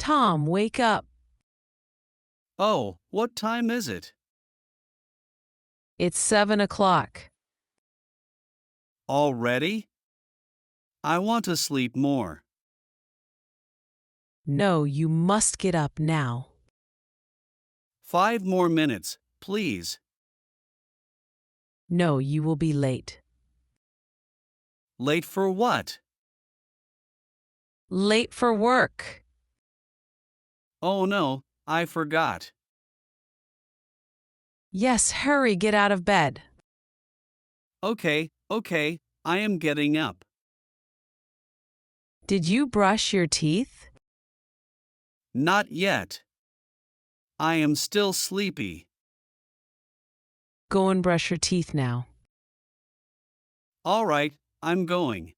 Tom, wake up. Oh, what time is it? It's 7 o'clock. Already? I want to sleep more. No, you must get up now. 5 more minutes, please. No, you will be late. Late for what? Late for work. Oh no, I forgot. Yes, hurry, get out of bed. Okay, I am getting up. Did you brush your teeth? Not yet. I am still sleepy. Go and brush your teeth now. All right, I'm going.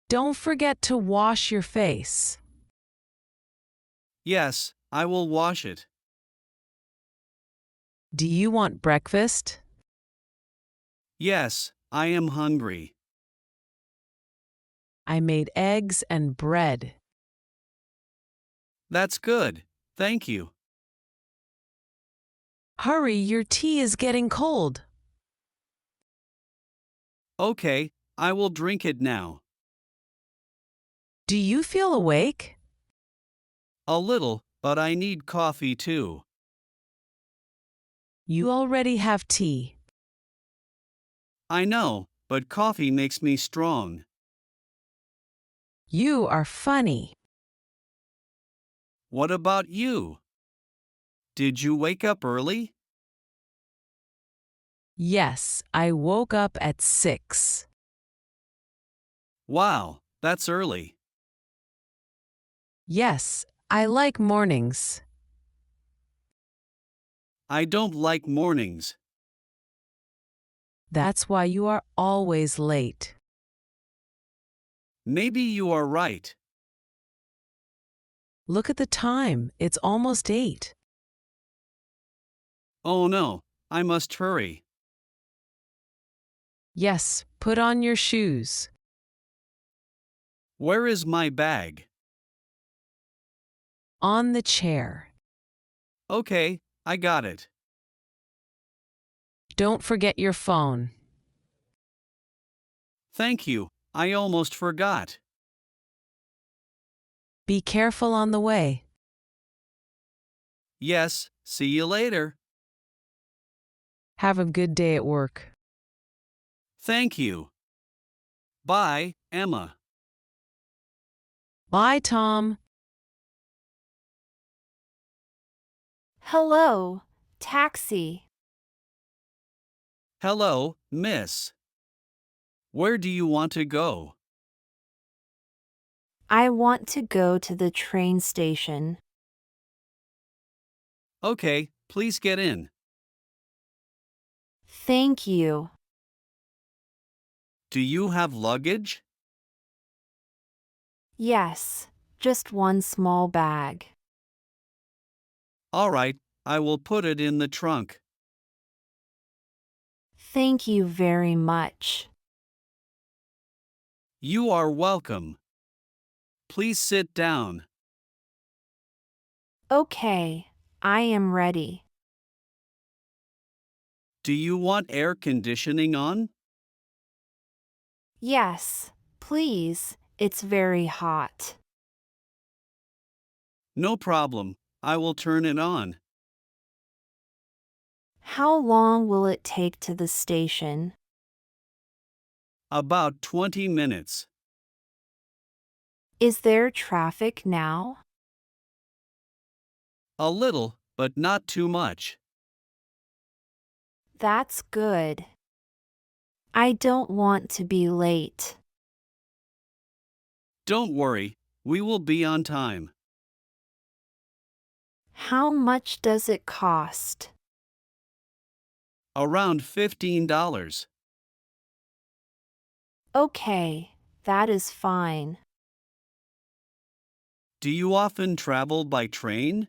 Don't forget to wash your face. Yes, I will wash it. Do you want breakfast? Yes, I am hungry. I made eggs and bread. That's good. Thank you. Hurry, your tea is getting cold. Okay, I will drink it now. Do you feel awake? A little, but I need coffee too. You already have tea. I know, but coffee makes me strong. You are funny. What about you? Did you wake up early? Yes, I woke up at 6. Wow, that's early. Yes, I like mornings. I don't like mornings. That's why you are always late. Maybe you are right. Look at the time, it's almost 8. Oh no, I must hurry. Yes, put on your shoes. Where is my bag? On the chair. Okay, I got it. Don't forget your phone. Thank you, I almost forgot. Be careful on the way. Yes, see you later. Have a good day at work. Thank you. Bye, Emma. Bye, Tom. Hello, taxi. Hello, miss. Where do you want to go? I want to go to the train station. Okay, please get in. Thank you. Do you have luggage? Yes, just one small bag. All right, I will put it in the trunk. Thank you very much. You are welcome. Please sit down. Okay, I am ready. Do you want air conditioning on? Yes, please, it's very hot. No problem, I will turn it on. How long will it take to the station? About 20 minutes. Is there traffic now? A little, but not too much. That's good. I don't want to be late. Don't worry, we will be on time. How much does it cost? Around $15. Okay, that is fine. Do you often travel by train?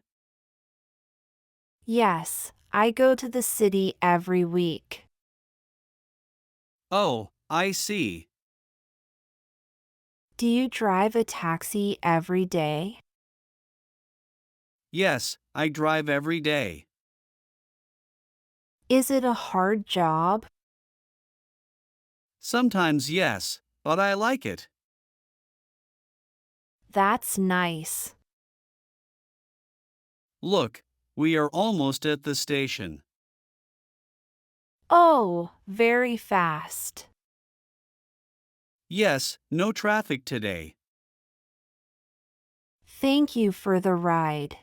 Yes, I go to the city every week. Oh, I see. Do you drive a taxi every day? Yes, I drive every day. Is it a hard job? Sometimes yes, but I like it. That's nice. Look, we are almost at the station. Oh, very fast. Yes, no traffic today. Thank you for the ride.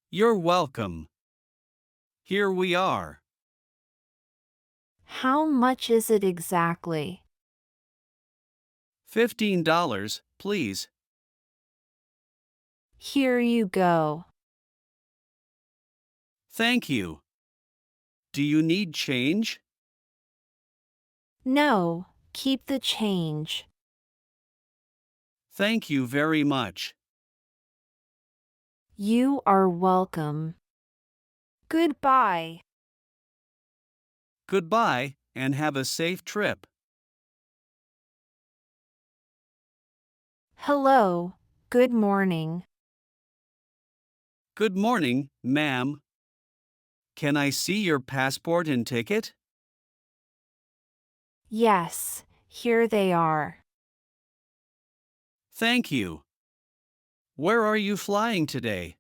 You're welcome. Here we are. How much is it exactly? $15, please. Here you go. Thank you. Do you need change? No, keep the change. Thank you very much. You are welcome. Goodbye. Goodbye, and have a safe trip. Hello, good morning. Good morning, ma'am. Can I see your passport and ticket? Yes, here they are. Thank you. Where are you flying today?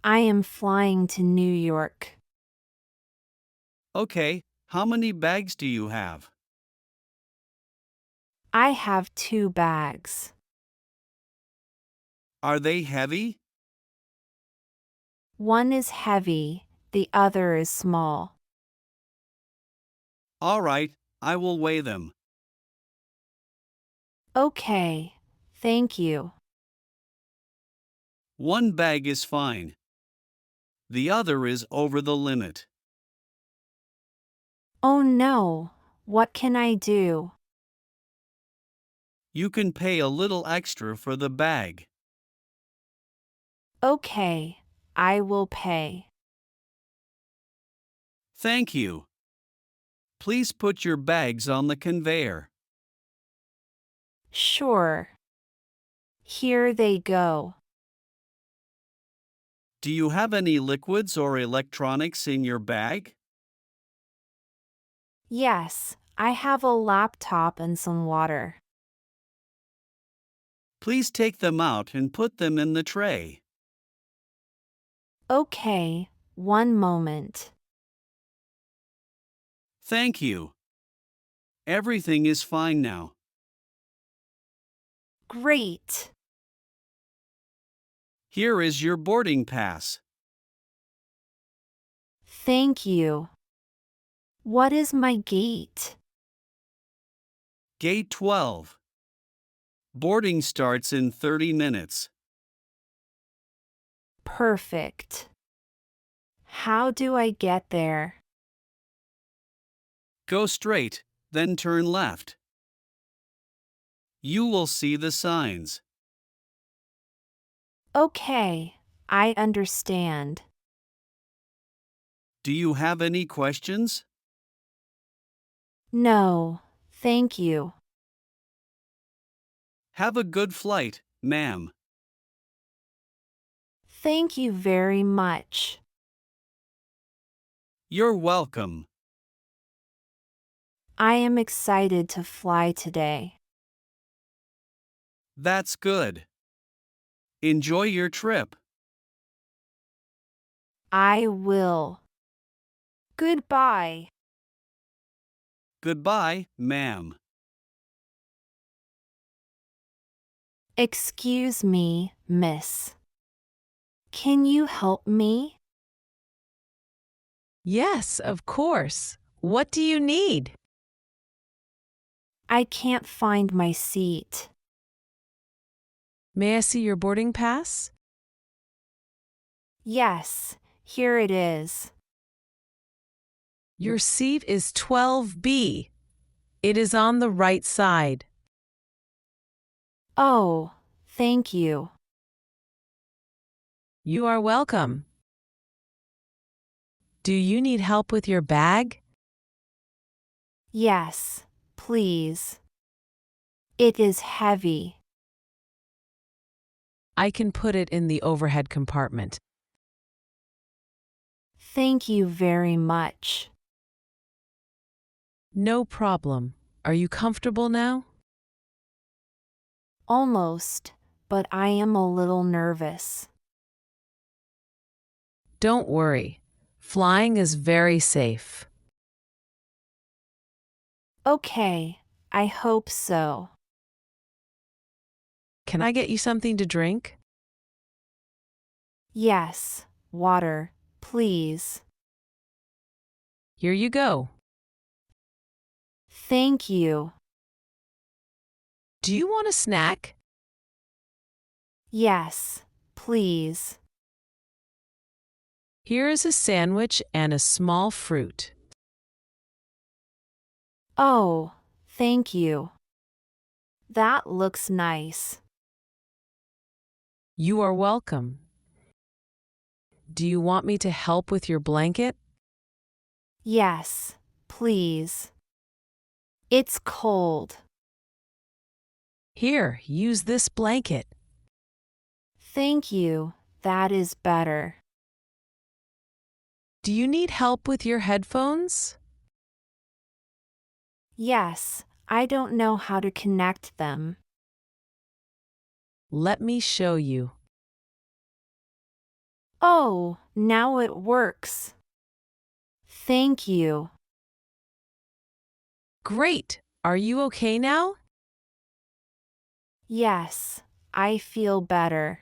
I am flying to New York. Okay, how many bags do you have? I have 2 bags. Are they heavy? One is heavy, the other is small. All right, I will weigh them. Okay, thank you. One bag is fine. The other is over the limit. Oh no, what can I do? You can pay a little extra for the bag. Okay, I will pay. Thank you. Please put your bags on the conveyor. Sure. Here they go. Do you have any liquids or electronics in your bag? Yes, I have a laptop and some water. Please take them out and put them in the tray. Okay, one moment. Thank you. Everything is fine now. Great. Here is your boarding pass. Thank you. What is my gate? Gate 12. Boarding starts in 30 minutes. Perfect. How do I get there? Go straight, then turn left. You will see the signs. Okay, I understand. Do you have any questions? No, thank you. Have a good flight, ma'am. Thank you very much. You're welcome. I am excited to fly today. That's good. Enjoy your trip. I will. Goodbye. Goodbye, ma'am. Excuse me, miss. Can you help me? Yes, of course. What do you need? I can't find my seat. May I see your boarding pass? Yes, here it is. Your seat is 12B. It is on the right side. Oh, thank you. You are welcome. Do you need help with your bag? Yes, please. It is heavy. I can put it in the overhead compartment. Thank you very much. No problem. Are you comfortable now? Almost, but I am a little nervous. Don't worry. Flying is very safe. Okay, I hope so. Can I get you something to drink? Yes, water, please. Here you go. Thank you. Do you want a snack? Yes, please. Here is a sandwich and a small fruit. Oh, thank you. That looks nice. You are welcome. Do you want me to help with your blanket? Yes, please. It's cold. Here, use this blanket. Thank you, that is better. Do you need help with your headphones? Yes, I don't know how to connect them. Let me show you. Oh, now it works. Thank you. Great! Are you okay now? Yes, I feel better.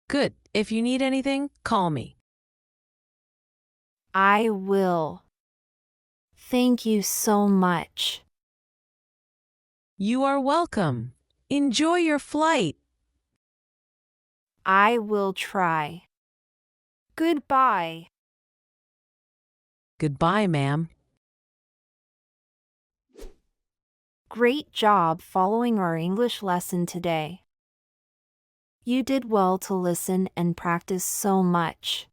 Good. If you need anything, call me. I will. Thank you so much. You are welcome. Enjoy your flight. I will try. Goodbye. Goodbye, ma'am. Great job following our English lesson today. You did well to listen and practice so much.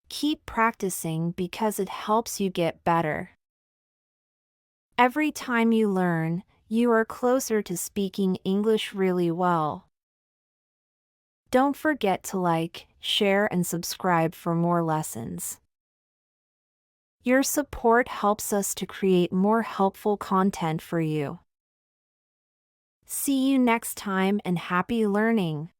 Keep practicing because it helps you get better. Every time you learn, you are closer to speaking English really well. Don't forget to like, share, and subscribe for more lessons. Your support helps us to create more helpful content for you. See you next time and happy learning!